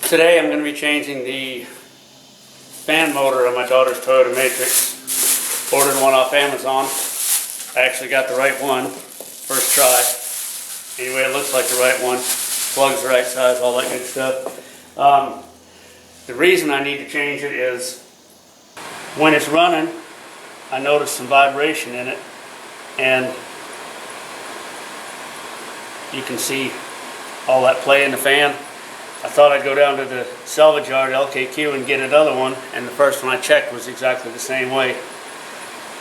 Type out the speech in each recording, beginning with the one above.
Today I'm going to be changing the fan motor on my daughter's Toyota Matrix. Ordered one off Amazon. I actually got the right one, first try. Anyway, it looks like the right one. Plugs the right size, all that good stuff. The reason I need to change it is when it's running, I noticed some vibration in it, and you can see all that play in the fan. I thought I'd go down to the salvage yard, LKQ, and get another one, and the first one I checked was exactly the same way.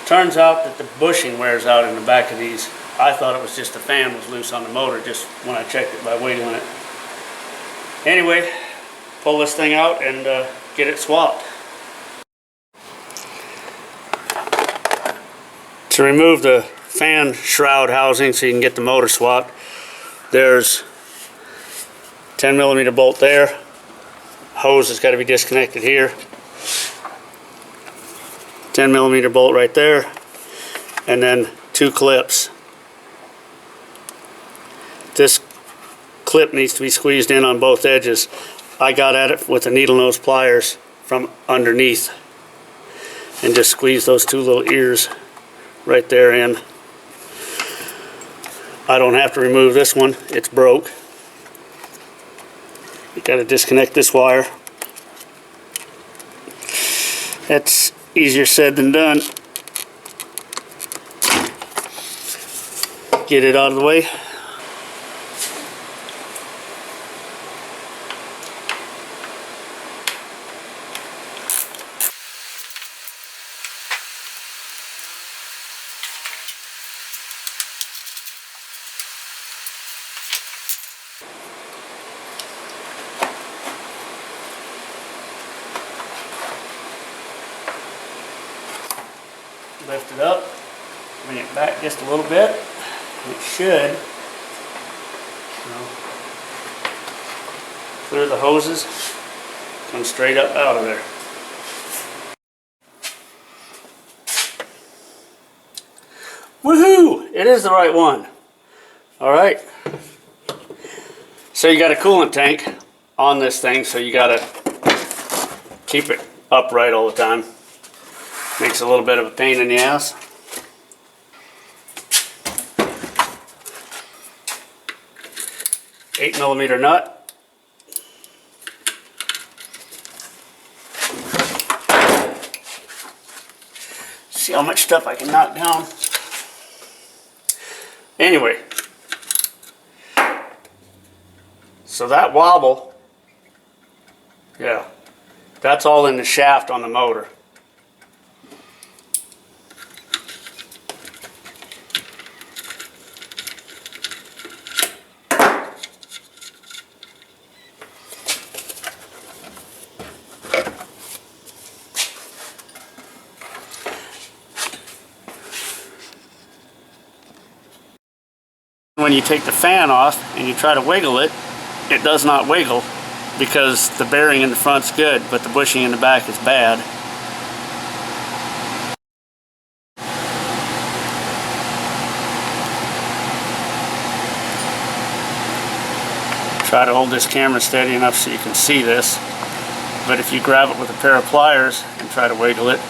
Turns out that the bushing wears out in the back of these. I thought it was just the fan was loose on the motor just when I checked it by wiggling it. Anyway, pull this thing out and get it swapped. To remove the fan shroud housing so you can get the motor swapped, there's 10mm bolt there. Hose has got to be disconnected here. 10mm bolt right there, and then 2 clips. This clip needs to be squeezed in on both edges. I got at it with the needle nose pliers from underneath and just squeeze those 2 little ears right there in. I don't have to remove this one, it's broke. You got to disconnect this wire. That's easier said than done. Get it out of the way. Lift it up, bring it back just a little bit. It should clear the hoses, come straight up out of there. Woohoo! It is the right one. Alright. So you got a coolant tank on this thing, so you got to keep it upright all the time. Makes a little bit of a pain in the ass. $8mm nut. See how much stuff I can knock down. Anyway, so that wobble, yeah, that's all in the shaft on the motor. When you take the fan off and you try to wiggle it, it does not wiggle because the bearing in the front's good, but the bushing in the back is bad. Try to hold this camera steady enough so you can see this, but if you grab it with a pair of pliers and try to wiggle it,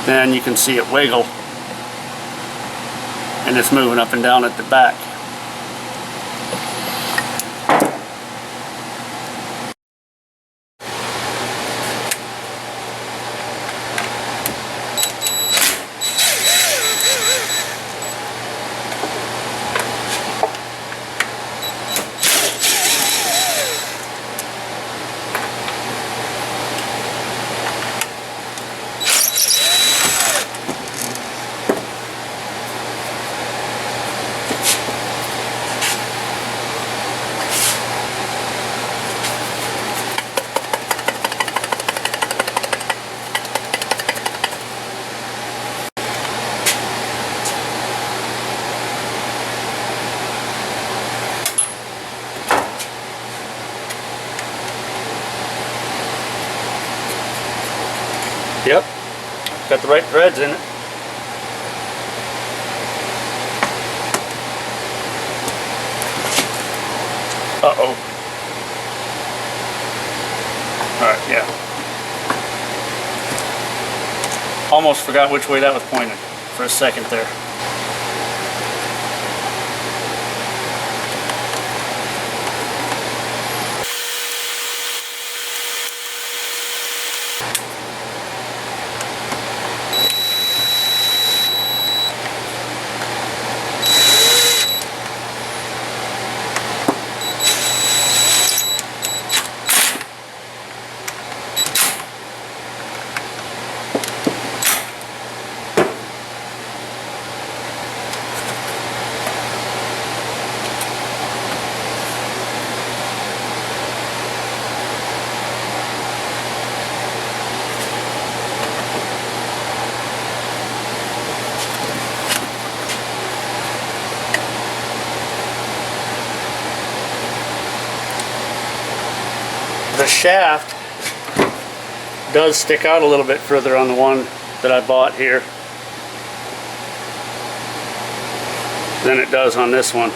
then you can see it wiggle, and it's moving up and down at the back. Yep, got the right threads in it. Uh-oh. Alright, yeah. Almost forgot which way that was pointed for a second there. The shaft does stick out a little bit further on the one that I bought here than it does on this one.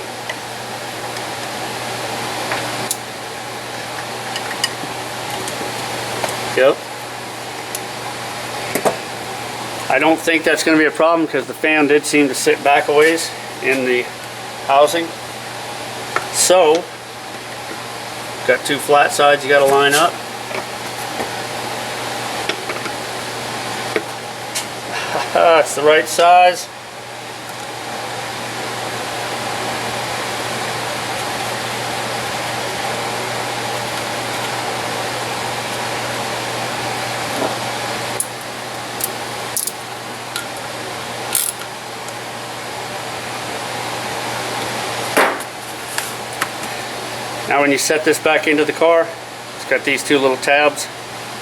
Yep. I don't think that's going to be a problem because the fan did seem to sit back a ways in the housing. So, got two flat sides you got to line up. It's the right size. Now when you set this back into the car, it's got these two little tabs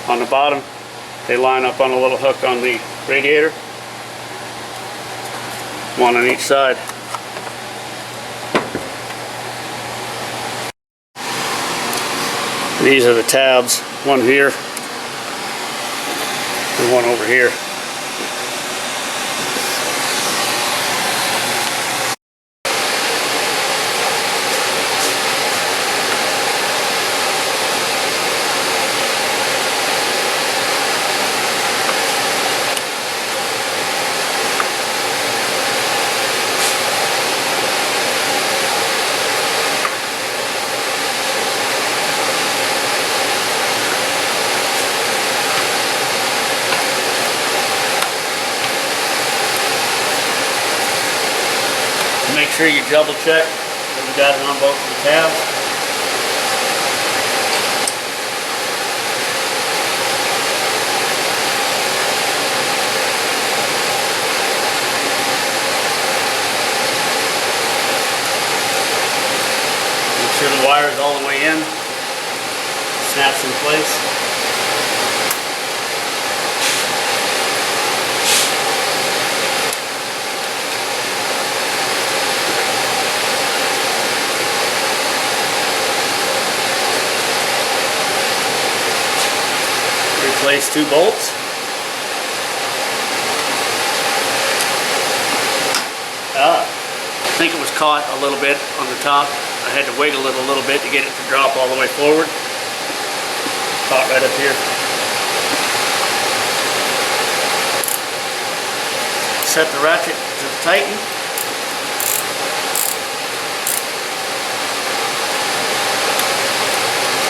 on the bottom. They line up on a little hook on the radiator. One on each side. These are the tabs, one here and one over here. Make sure you double check that you got it on both of the tabs. Make sure the wire is all the way in. Snaps in place. Replace two bolts. I think it was caught a little bit on the top. I had to wiggle it a little bit to get it to drop all the way forward. Caught right up here. Set the ratchet to tighten.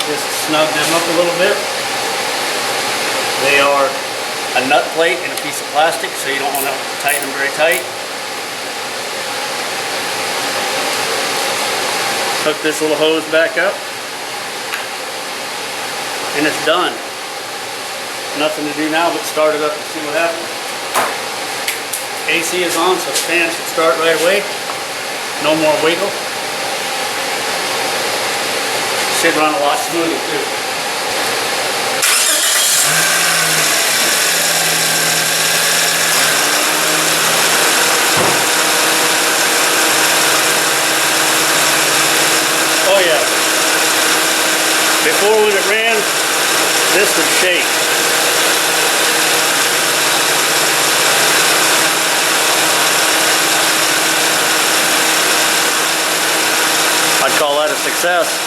Just snug them up a little bit. They are a nut plate and a piece of plastic, so you don't want to tighten them very tight. Hook this little hose back up, and it's done. Nothing to do now but start it up and see what happens. AC is on, so the fan should start right away. No more wiggle. Should run a lot smoother too. Oh yeah. Before when it ran, this would shake. I'd call that a success.